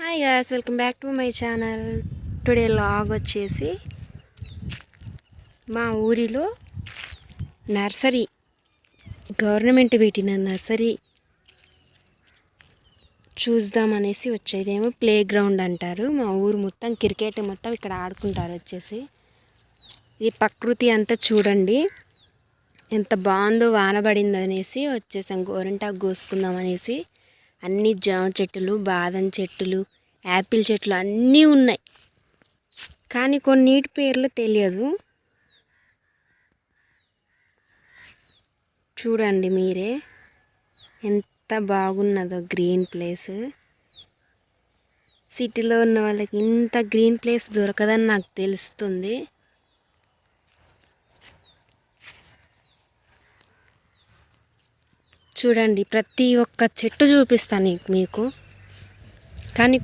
Hi guys, welcome back to my channel. Today log వచ్చేసి మా ఊరిలో నర్సరీ, గవర్నమెంట్ పెట్టిన నర్సరీ చూద్దామనేసి వచ్చేదేమో ప్లే గ్రౌండ్ అంటారు. మా ఊరు మొత్తం క్రికెట్ మొత్తం ఇక్కడ ఆడుకుంటారు. వచ్చేసి ఈ ప్రకృతి అంతా చూడండి ఎంత బాగుందో. వానబడింది అనేసి వచ్చేసాం, గోరింటాకు కోసుకుందాం అనేసి. అన్ని జామ చెట్టులు, బాదం చెట్టులు, యాపిల్ చెట్లు అన్నీ ఉన్నాయి, కానీ కొన్నిటి పేర్లు తెలియదు. చూడండి మీరే ఎంత బాగున్నదో గ్రీన్ ప్లేస్. సిటీలో ఉన్న వాళ్ళకి ఇంత గ్రీన్ ప్లేస్ దొరకదని నాకు తెలుస్తుంది. చూడండి, ప్రతి ఒక్క చెట్టు చూపిస్తాను మీకు, కానీ